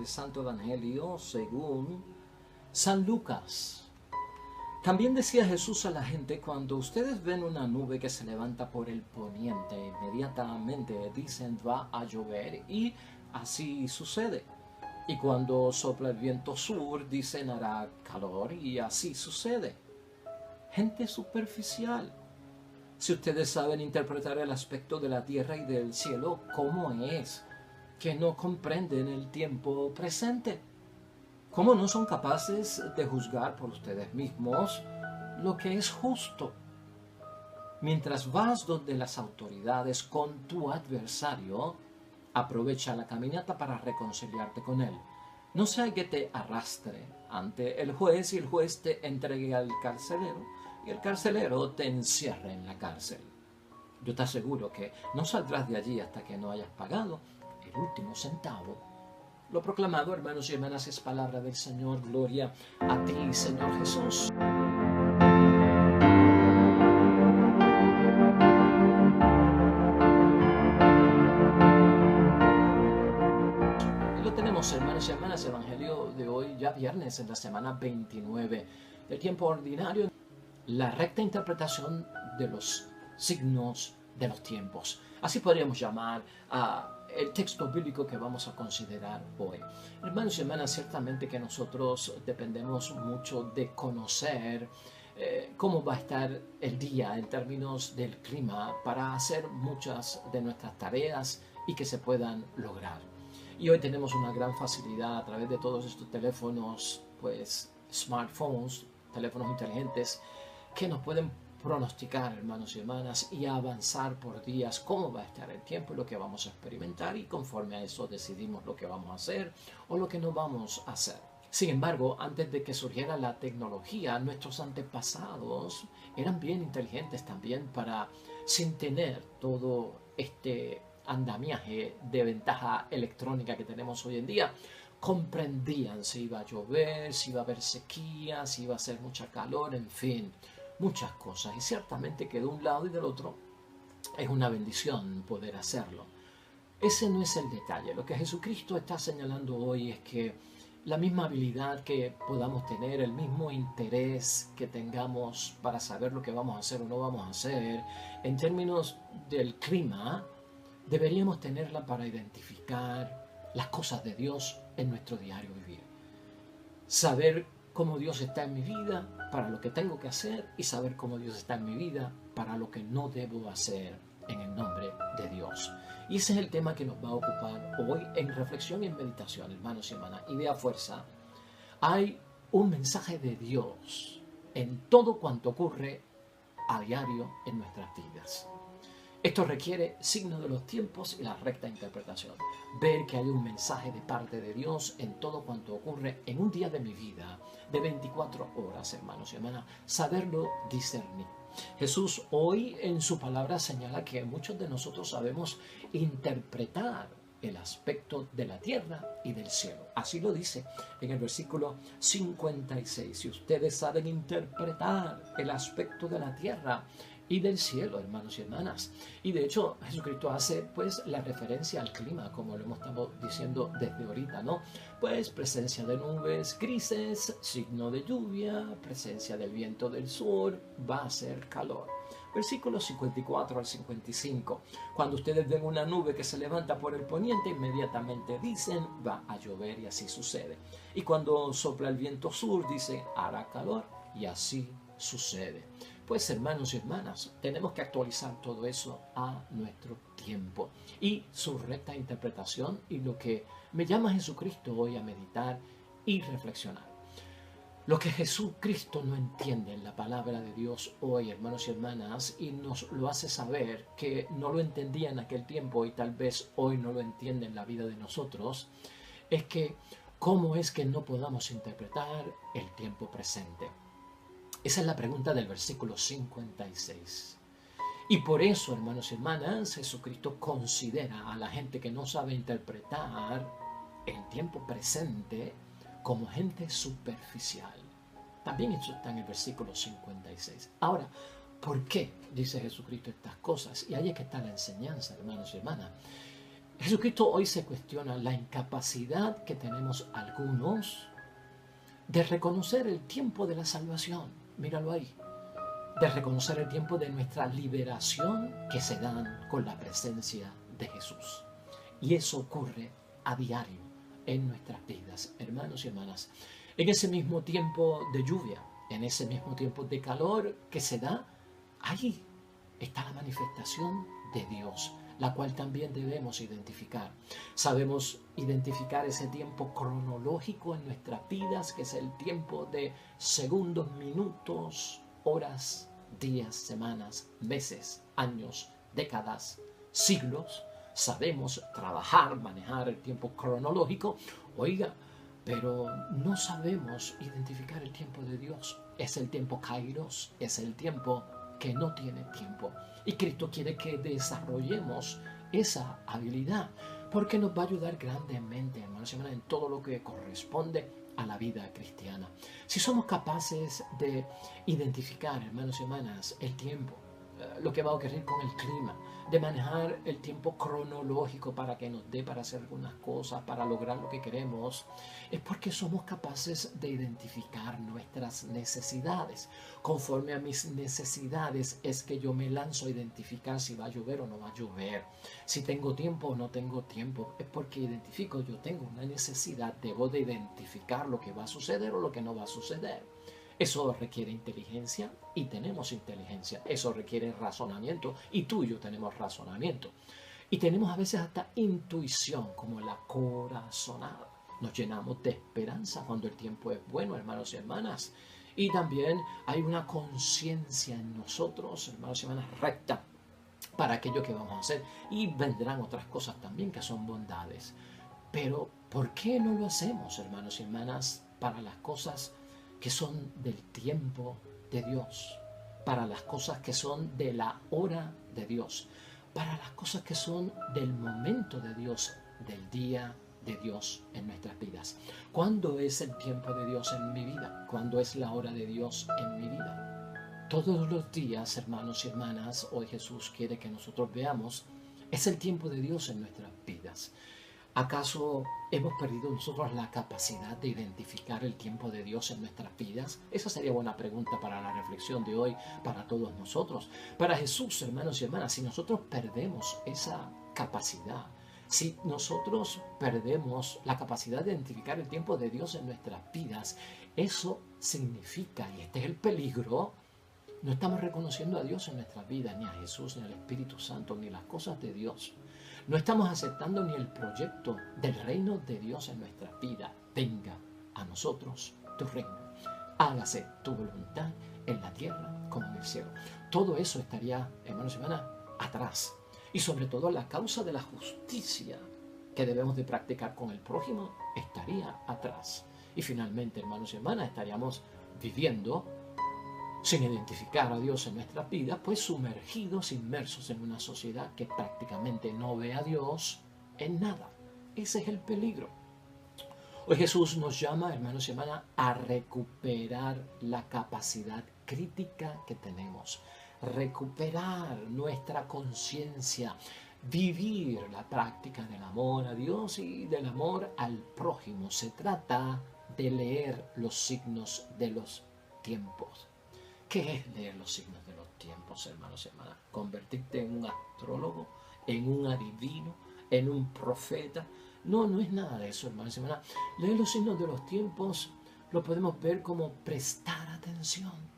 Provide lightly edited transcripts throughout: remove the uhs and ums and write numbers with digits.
del Santo Evangelio según San Lucas. También decía Jesús a la gente: cuando ustedes ven una nube que se levanta por el poniente, inmediatamente dicen va a llover, y así sucede. Y cuando sopla el viento sur, dicen hará calor, y así sucede. Gente superficial. Si ustedes saben interpretar el aspecto de la tierra y del cielo, ¿cómo es que no comprenden el tiempo presente? ¿Cómo no son capaces de juzgar por ustedes mismos lo que es justo? Mientras vas donde las autoridades con tu adversario, aprovecha la caminata para reconciliarte con él. No sea que te arrastre ante el juez y el juez te entregue al carcelero y el carcelero te encierre en la cárcel. Yo te aseguro que no saldrás de allí hasta que no hayas pagado el último centavo. Lo proclamado, hermanos y hermanas, es palabra del Señor. Gloria a ti, Señor Jesús. Y lo tenemos, hermanos y hermanas, Evangelio de hoy, ya viernes, en la semana 29 del tiempo ordinario. La recta interpretación de los signos de los tiempos. Así podríamos llamar a el texto bíblico que vamos a considerar hoy. Hermanos y hermanas, ciertamente que nosotros dependemos mucho de conocer cómo va a estar el día en términos del clima para hacer muchas de nuestras tareas y que se puedan lograr. Y hoy tenemos una gran facilidad a través de todos estos teléfonos, pues smartphones, teléfonos inteligentes, que nos pueden pronosticar, hermanos y hermanas, y avanzar por días cómo va a estar el tiempo y lo que vamos a experimentar, y conforme a eso decidimos lo que vamos a hacer o lo que no vamos a hacer. Sin embargo, antes de que surgiera la tecnología, nuestros antepasados eran bien inteligentes también para, sin tener todo este andamiaje de ventaja electrónica que tenemos hoy en día, comprendían si iba a llover, si iba a haber sequía, si iba a hacer mucha calor, en fin, muchas cosas. Y ciertamente que de un lado y del otro es una bendición poder hacerlo. Ese no es el detalle. Lo que Jesucristo está señalando hoy es que la misma habilidad que podamos tener, el mismo interés que tengamos para saber lo que vamos a hacer o no vamos a hacer, en términos del clima, deberíamos tenerla para identificar las cosas de Dios en nuestro diario vivir. Saber cómo Dios está en mi vida para lo que tengo que hacer, y saber cómo Dios está en mi vida para lo que no debo hacer en el nombre de Dios. Y ese es el tema que nos va a ocupar hoy en reflexión y en meditación, hermanos y hermanas. Y vea fuerza, hay un mensaje de Dios en todo cuanto ocurre a diario en nuestras vidas. Esto requiere signo de los tiempos y la recta interpretación. Ver que hay un mensaje de parte de Dios en todo cuanto ocurre en un día de mi vida de 24 horas, hermanos y hermanas. Saberlo discernir. Jesús hoy en su palabra señala que muchos de nosotros sabemos interpretar el aspecto de la tierra y del cielo. Así lo dice en el versículo 56. Si ustedes saben interpretar el aspecto de la tierra y del cielo, hermanos y hermanas. Y de hecho Jesucristo hace pues la referencia al clima, como lo hemos estado diciendo desde ahorita, ¿no? Pues presencia de nubes grises, signo de lluvia, presencia del viento del sur, va a ser calor. Versículos 54 al 55. Cuando ustedes ven una nube que se levanta por el poniente, inmediatamente dicen va a llover, y así sucede. Y cuando sopla el viento sur, dice hará calor, y así sucede. Pues hermanos y hermanas, tenemos que actualizar todo eso a nuestro tiempo y su recta interpretación, y lo que me llama Jesucristo hoy a meditar y reflexionar. Lo que Jesucristo no entiende en la palabra de Dios hoy, hermanos y hermanas, y nos lo hace saber que no lo entendía en aquel tiempo y tal vez hoy no lo entiende en la vida de nosotros, es que ¿cómo es que no podamos interpretar el tiempo presente? Esa es la pregunta del versículo 56. Y por eso, hermanos y hermanas, Jesucristo considera a la gente que no sabe interpretar el tiempo presente como gente superficial. También eso está en el versículo 56. Ahora, ¿por qué dice Jesucristo estas cosas? Y ahí es que está la enseñanza, hermanos y hermanas. Jesucristo hoy se cuestiona la incapacidad que tenemos algunos de reconocer el tiempo de la salvación. Míralo ahí. De reconocer el tiempo de nuestra liberación que se dan con la presencia de Jesús. Y eso ocurre a diario en nuestras vidas, hermanos y hermanas. En ese mismo tiempo de lluvia, en ese mismo tiempo de calor que se da, ahí está la manifestación de Dios, la cual también debemos identificar. Sabemos identificar ese tiempo cronológico en nuestras vidas, que es el tiempo de segundos, minutos, horas, días, semanas, meses, años, décadas, siglos. Sabemos trabajar, manejar el tiempo cronológico. Oiga, pero no sabemos identificar el tiempo de Dios. Es el tiempo kairos, es el tiempo que no tiene tiempo. Y Cristo quiere que desarrollemos esa habilidad, porque nos va a ayudar grandemente, hermanos y hermanas, en todo lo que corresponde a la vida cristiana. Si somos capaces de identificar, hermanos y hermanas, el tiempo, lo que va a ocurrir con el clima, de manejar el tiempo cronológico para que nos dé para hacer algunas cosas, para lograr lo que queremos, es porque somos capaces de identificar nuestras necesidades. Conforme a mis necesidades es que yo me lanzo a identificar si va a llover o no va a llover, si tengo tiempo o no tengo tiempo. Es porque identifico, yo tengo una necesidad, debo de identificar lo que va a suceder o lo que no va a suceder. Eso requiere inteligencia y tenemos inteligencia. Eso requiere razonamiento y tú y yo tenemos razonamiento. Y tenemos a veces hasta intuición, como la corazonada. Nos llenamos de esperanza cuando el tiempo es bueno, hermanos y hermanas. Y también hay una conciencia en nosotros, hermanos y hermanas, recta para aquello que vamos a hacer. Y vendrán otras cosas también que son bondades. Pero, ¿por qué no lo hacemos, hermanos y hermanas, para las cosas que son del tiempo de Dios, para las cosas que son de la hora de Dios, para las cosas que son del momento de Dios, del día de Dios en nuestras vidas? ¿Cuándo es el tiempo de Dios en mi vida? ¿Cuándo es la hora de Dios en mi vida? Todos los días, hermanos y hermanas, hoy Jesús quiere que nosotros veamos, es el tiempo de Dios en nuestras vidas. ¿Acaso hemos perdido nosotros la capacidad de identificar el tiempo de Dios en nuestras vidas? Esa sería buena pregunta para la reflexión de hoy, para todos nosotros. Para Jesús, hermanos y hermanas, si nosotros perdemos esa capacidad, si nosotros perdemos la capacidad de identificar el tiempo de Dios en nuestras vidas, eso significa, y este es el peligro, no estamos reconociendo a Dios en nuestras vidas, ni a Jesús, ni al Espíritu Santo, ni las cosas de Dios. No estamos aceptando ni el proyecto del reino de Dios en nuestra vida. Venga a nosotros tu reino. Hágase tu voluntad en la tierra como en el cielo. Todo eso estaría, hermanos y hermanas, atrás. Y sobre todo la causa de la justicia que debemos de practicar con el prójimo estaría atrás. Y finalmente, hermanos y hermanas, estaríamos viviendo sin identificar a Dios en nuestras vidas, pues sumergidos, inmersos en una sociedad que prácticamente no ve a Dios en nada. Ese es el peligro. Hoy Jesús nos llama, hermanos y hermanas, a recuperar la capacidad crítica que tenemos, recuperar nuestra conciencia, vivir la práctica del amor a Dios y del amor al prójimo. Se trata de leer los signos de los tiempos. ¿Qué es leer los signos de los tiempos, hermanos y hermanas? ¿Convertirte en un astrólogo, en un adivino, en un profeta? No, no es nada de eso, hermanos y hermanas. Leer los signos de los tiempos lo podemos ver como prestar atención.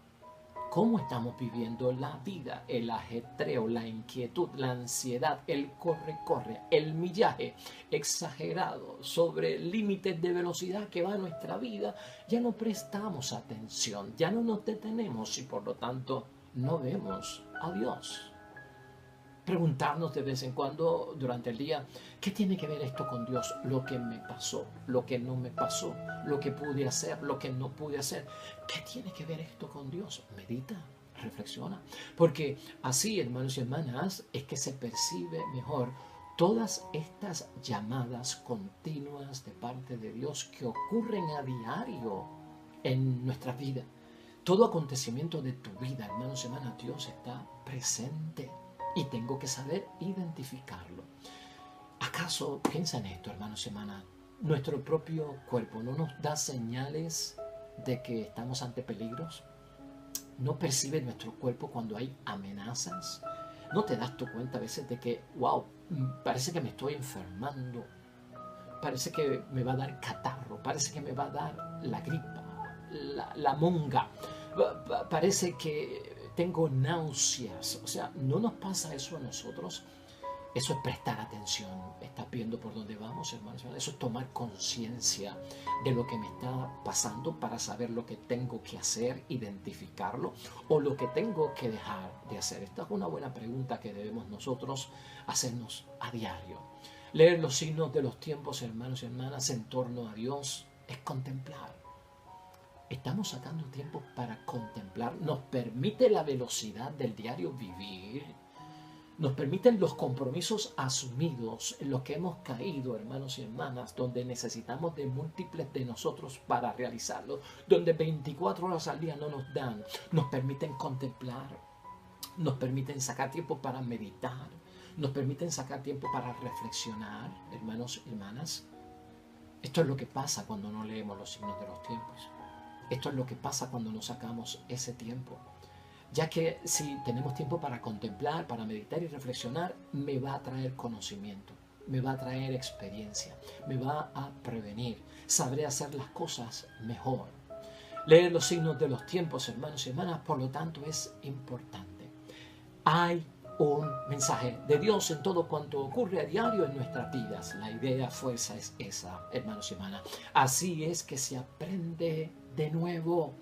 ¿Cómo estamos viviendo la vida? El ajetreo, la inquietud, la ansiedad, el corre-corre, el millaje exagerado sobre límites de velocidad que va a nuestra vida. Ya no prestamos atención, ya no nos detenemos y por lo tanto no vemos a Dios. Preguntarnos de vez en cuando durante el día, ¿qué tiene que ver esto con Dios? Lo que me pasó, lo que no me pasó, lo que pude hacer, lo que no pude hacer. ¿Qué tiene que ver esto con Dios? Medita, reflexiona. Porque así, hermanos y hermanas, es que se percibe mejor todas estas llamadas continuas de parte de Dios que ocurren a diario en nuestra vida. Todo acontecimiento de tu vida, hermanos y hermanas, Dios está presente. Y tengo que saber identificarlo. ¿Acaso, piensa en esto, hermanos y hermanas, nuestro propio cuerpo no nos da señales de que estamos ante peligros? ¿No percibe nuestro cuerpo cuando hay amenazas? ¿No te das tu cuenta a veces de que, wow, parece que me estoy enfermando? Parece que me va a dar catarro, parece que me va a dar la gripa, la monga, parece que tengo náuseas. O sea, ¿no nos pasa eso a nosotros? Eso es prestar atención. ¿Estás viendo por dónde vamos, hermanos? Eso es tomar conciencia de lo que me está pasando para saber lo que tengo que hacer, identificarlo, o lo que tengo que dejar de hacer. Esta es una buena pregunta que debemos nosotros hacernos a diario. Leer los signos de los tiempos, hermanos y hermanas, en torno a Dios, es contemplar. Estamos sacando tiempo para contemplar. Nos permite la velocidad del diario vivir. Nos permiten los compromisos asumidos en los que hemos caído, hermanos y hermanas, donde necesitamos de múltiples de nosotros para realizarlo, donde 24 horas al día no nos dan. Nos permiten contemplar, nos permiten sacar tiempo para meditar, nos permiten sacar tiempo para reflexionar, hermanos y hermanas. Esto es lo que pasa cuando no leemos los signos de los tiempos. Esto es lo que pasa cuando no sacamos ese tiempo. Ya que si tenemos tiempo para contemplar, para meditar y reflexionar, me va a traer conocimiento, me va a traer experiencia, me va a prevenir, sabré hacer las cosas mejor. Leer los signos de los tiempos, hermanos y hermanas, por lo tanto es importante. Hay un mensaje de Dios en todo cuanto ocurre a diario en nuestras vidas. La idea fuerza es esa, hermanos y hermanas. Así es que se aprende de nuevo.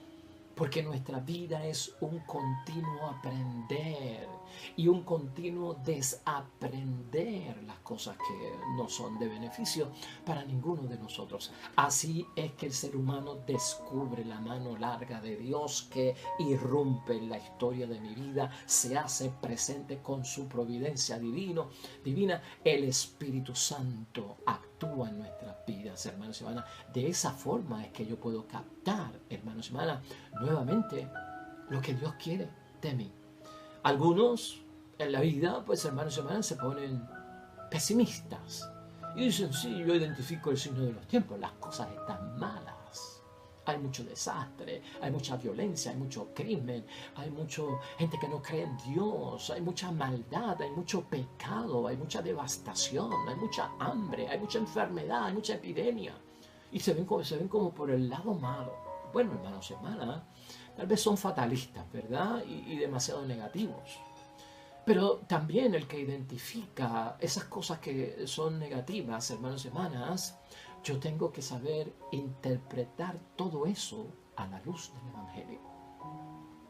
Porque nuestra vida es un continuo aprender y un continuo desaprender las cosas que no son de beneficio para ninguno de nosotros. Así es que el ser humano descubre la mano larga de Dios que irrumpe en la historia de mi vida, se hace presente con su providencia divina. El Espíritu Santo actúa en nuestras vidas, hermanos y hermanas. De esa forma es que yo puedo captar, hermanos y hermanas, nuevamente lo que Dios quiere de mí. Algunos en la vida, pues, hermanos y hermanas, se ponen pesimistas y dicen, sí, yo identifico el signo de los tiempos, las cosas están malas, hay mucho desastre, hay mucha violencia, hay mucho crimen, hay mucha gente que no cree en Dios, hay mucha maldad, hay mucho pecado, hay mucha devastación, hay mucha hambre, hay mucha enfermedad, hay mucha epidemia, y se ven como por el lado malo. Bueno, hermanos y hermanas, tal vez son fatalistas, ¿verdad? Y demasiado negativos. Pero también el que identifica esas cosas que son negativas, hermanos y hermanas, yo tengo que saber interpretar todo eso a la luz del Evangelio.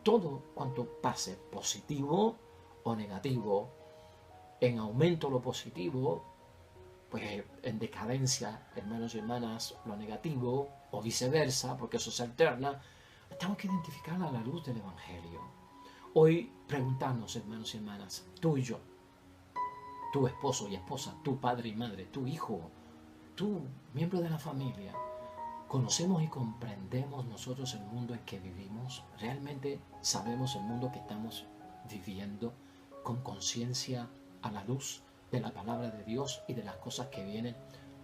Todo cuanto pase, positivo o negativo, en aumento lo positivo, pues en decadencia, hermanos y hermanas, lo negativo, o viceversa, porque eso se alterna, tengo que identificarla a la luz del Evangelio. Hoy preguntarnos, hermanos y hermanas, tú y yo, tu esposo y esposa, tu padre y madre, tu hijo, tú, miembro de la familia, ¿conocemos y comprendemos nosotros el mundo en que vivimos? ¿Realmente sabemos el mundo que estamos viviendo con conciencia a la luz de la palabra de Dios y de las cosas que vienen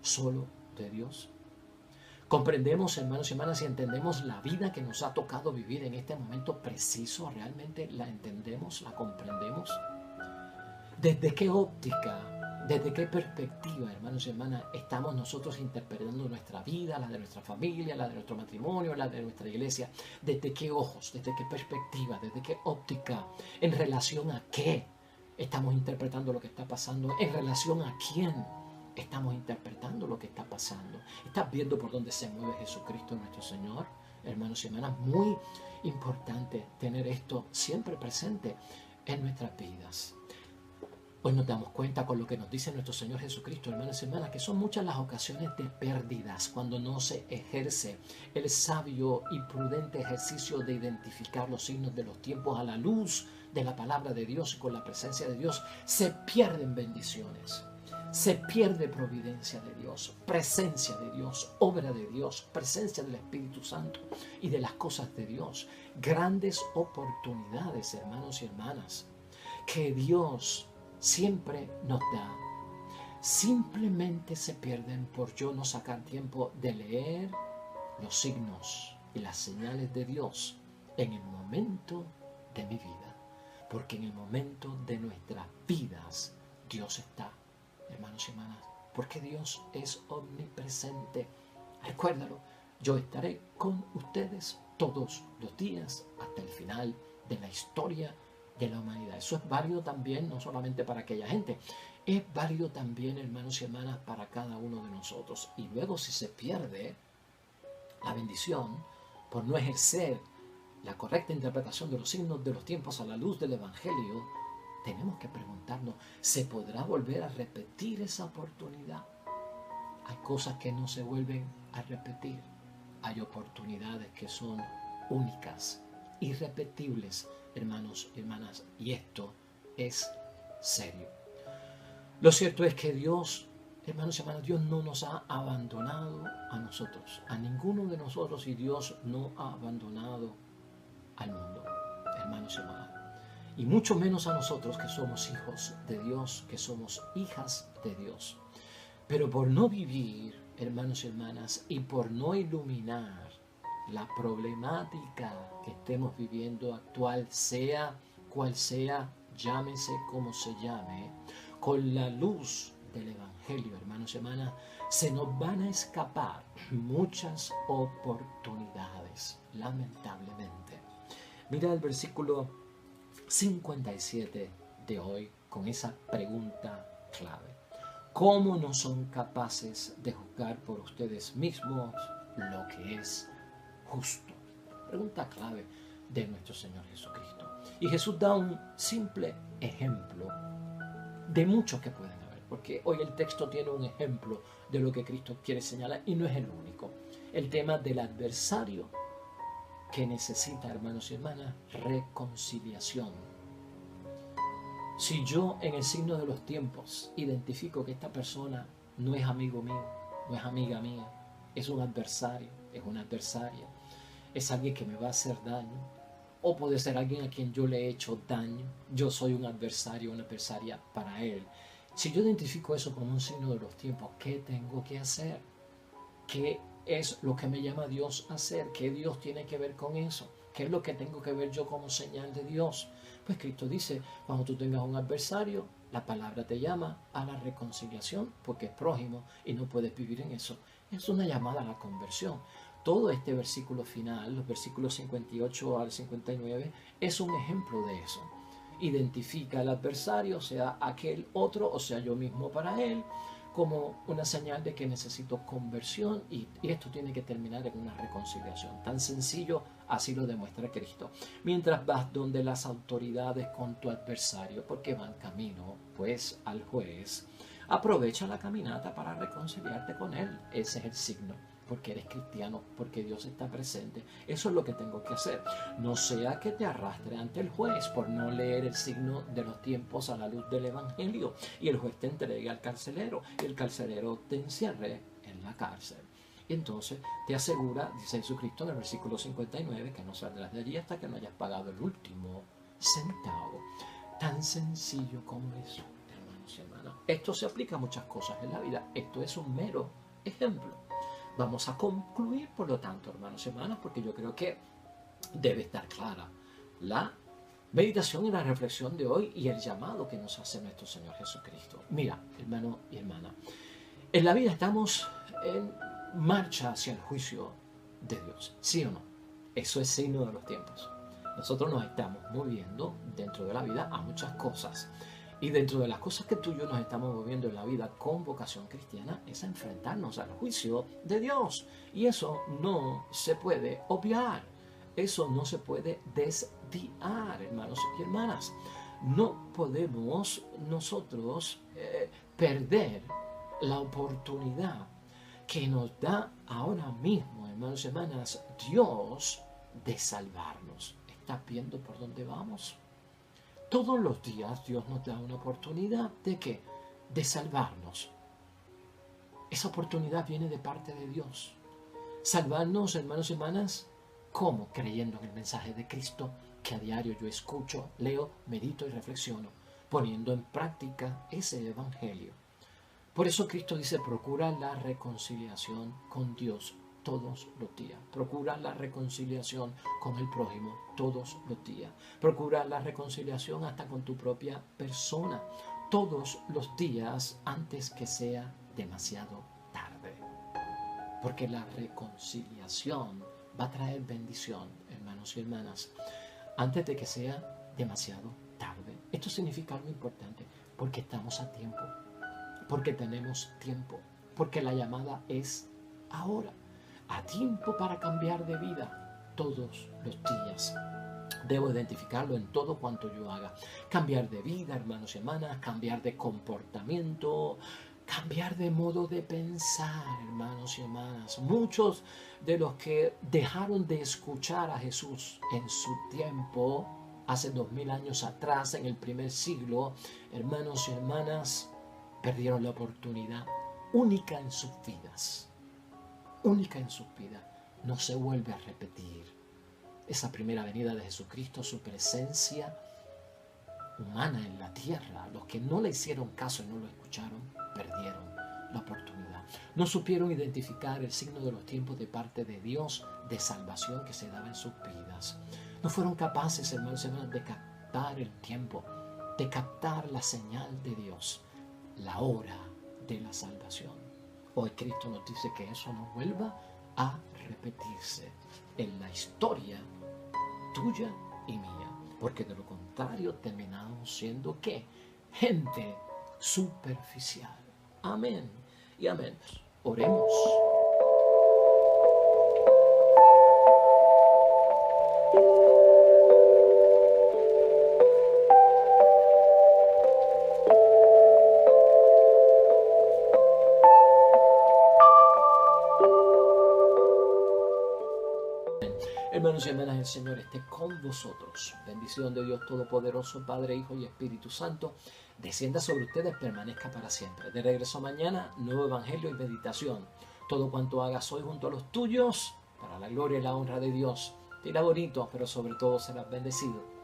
solo de Dios? ¿Comprendemos, hermanos y hermanas, y entendemos la vida que nos ha tocado vivir en este momento preciso? ¿Realmente la entendemos, la comprendemos? ¿Desde qué óptica, desde qué perspectiva, hermanos y hermanas, estamos nosotros interpretando nuestra vida, la de nuestra familia, la de nuestro matrimonio, la de nuestra iglesia? ¿Desde qué ojos, desde qué perspectiva, desde qué óptica? ¿En relación a qué estamos interpretando lo que está pasando? ¿En relación a quién estamos interpretando lo que está pasando? ¿Estás viendo por dónde se mueve Jesucristo nuestro Señor? Hermanos y hermanas, muy importante tener esto siempre presente en nuestras vidas. Hoy nos damos cuenta con lo que nos dice nuestro Señor Jesucristo, hermanos y hermanas, que son muchas las ocasiones de pérdidas cuando no se ejerce el sabio y prudente ejercicio de identificar los signos de los tiempos a la luz de la palabra de Dios, y con la presencia de Dios se pierden bendiciones. Se pierde providencia de Dios, presencia de Dios, obra de Dios, presencia del Espíritu Santo y de las cosas de Dios. Grandes oportunidades, hermanos y hermanas, que Dios siempre nos da. simplemente se pierden por yo no sacar tiempo de leer los signos y las señales de Dios en el momento de mi vida. Porque en el momento de nuestras vidas Dios está, hermanos y hermanas, porque Dios es omnipresente. Recuérdalo, yo estaré con ustedes todos los días hasta el final de la historia de la humanidad. Eso es válido también, no solamente para aquella gente, es válido también, hermanos y hermanas, para cada uno de nosotros. Y luego, si se pierde la bendición por no ejercer la correcta interpretación de los signos de los tiempos a la luz del Evangelio, tenemos que preguntarnos, ¿se podrá volver a repetir esa oportunidad? Hay cosas que no se vuelven a repetir. Hay oportunidades que son únicas, irrepetibles, hermanos y hermanas, y esto es serio. Lo cierto es que Dios, hermanos y hermanas, Dios no nos ha abandonado a nosotros, a ninguno de nosotros, y Dios no ha abandonado al mundo, hermanos y hermanas. Y mucho menos a nosotros que somos hijos de Dios, que somos hijas de Dios. Pero por no vivir, hermanos y hermanas, y por no iluminar la problemática que estemos viviendo actual, sea cual sea, llámese como se llame, con la luz del Evangelio, hermanos y hermanas, se nos van a escapar muchas oportunidades, lamentablemente. Mira el versículo 57 de hoy con esa pregunta clave. ¿Cómo no son capaces de juzgar por ustedes mismos lo que es justo? Pregunta clave de nuestro Señor Jesucristo. Y Jesús da un simple ejemplo de muchos que pueden haber, porque hoy el texto tiene un ejemplo de lo que Cristo quiere señalar y no es el único. El tema del adversario que necesita, hermanos y hermanas, reconciliación. Si yo en el signo de los tiempos identifico que esta persona no es amigo mío, no es amiga mía, es un adversario, es una adversaria, es alguien que me va a hacer daño, o puede ser alguien a quien yo le he hecho daño, yo soy un adversario, una adversaria para él. Si yo identifico eso como un signo de los tiempos, ¿qué tengo que hacer? ¿Qué es lo que me llama Dios a hacer? ¿Qué Dios tiene que ver con eso? ¿Qué es lo que tengo que ver yo como señal de Dios? Pues Cristo dice, cuando tú tengas un adversario, la palabra te llama a la reconciliación porque es prójimo y no puedes vivir en eso. Es una llamada a la conversión. Todo este versículo final, los versículos 58 al 59, es un ejemplo de eso. Identifica al adversario, sea aquel otro o sea yo mismo para él, como una señal de que necesito conversión y esto tiene que terminar en una reconciliación. Tan sencillo, así lo demuestra Cristo. Mientras vas donde las autoridades con tu adversario, porque van camino pues al juez, aprovecha la caminata para reconciliarte con él. Ese es el signo, porque eres cristiano, porque Dios está presente. Eso es lo que tengo que hacer. No sea que te arrastre ante el juez por no leer el signo de los tiempos a la luz del Evangelio y el juez te entregue al carcelero y el carcelero te encierre en la cárcel. Y entonces te asegura, dice Jesucristo en el versículo 59, que no saldrás de allí hasta que no hayas pagado el último centavo. Tan sencillo como eso, hermanos y hermanas. Esto se aplica a muchas cosas en la vida. Esto es un mero ejemplo. Vamos a concluir, por lo tanto, hermanos y hermanas, porque yo creo que debe estar clara la meditación y la reflexión de hoy y el llamado que nos hace nuestro Señor Jesucristo. Mira, hermano y hermana, en la vida estamos en marcha hacia el juicio de Dios, ¿sí o no? Eso es signo de los tiempos. Nosotros nos estamos moviendo dentro de la vida a muchas cosas. Y dentro de las cosas que tú y yo nos estamos moviendo en la vida con vocación cristiana es enfrentarnos al juicio de Dios. Y eso no se puede obviar. Eso no se puede desviar, hermanos y hermanas. No podemos nosotros perder la oportunidad que nos da ahora mismo, hermanos y hermanas, Dios de salvarnos. ¿Estás viendo por dónde vamos? Todos los días Dios nos da una oportunidad ¿de qué? De salvarnos. Esa oportunidad viene de parte de Dios. Salvarnos, hermanos y hermanas, ¿cómo? Creyendo en el mensaje de Cristo que a diario yo escucho, leo, medito y reflexiono, poniendo en práctica ese evangelio. Por eso Cristo dice, procura la reconciliación con Dios todos los días. Procura la reconciliación con el prójimo todos los días. Procura la reconciliación hasta con tu propia persona todos los días antes que sea demasiado tarde. Porque la reconciliación va a traer bendición, hermanos y hermanas, antes de que sea demasiado tarde. Esto significa algo importante, porque estamos a tiempo, porque tenemos tiempo, porque la llamada es ahora. A tiempo para cambiar de vida todos los días. Debo identificarlo en todo cuanto yo haga. Cambiar de vida, hermanos y hermanas, cambiar de comportamiento, cambiar de modo de pensar, hermanos y hermanas. Muchos de los que dejaron de escuchar a Jesús en su tiempo, hace 2000 años atrás, en el primer siglo, hermanos y hermanas, perdieron la oportunidad única en sus vidas. Única en sus vidas. No se vuelve a repetir. Esa primera venida de Jesucristo, su presencia humana en la tierra, los que no le hicieron caso y no lo escucharon, perdieron la oportunidad. No supieron identificar el signo de los tiempos de parte de Dios de salvación que se daba en sus vidas. No fueron capaces, hermanos y hermanas, de captar el tiempo, de captar la señal de Dios, la hora de la salvación. Hoy Cristo nos dice que eso no vuelva a repetirse en la historia tuya y mía, porque de lo contrario terminamos siendo ¿qué? Gente superficial. Amén y amén. Oremos. Hermanos y hermanas, el Señor esté con vosotros. Bendición de Dios Todopoderoso, Padre, Hijo y Espíritu Santo, descienda sobre ustedes, permanezca para siempre. De regreso mañana, nuevo evangelio y meditación. Todo cuanto hagas hoy junto a los tuyos, para la gloria y la honra de Dios. Será bonito, pero sobre todo serás bendecido.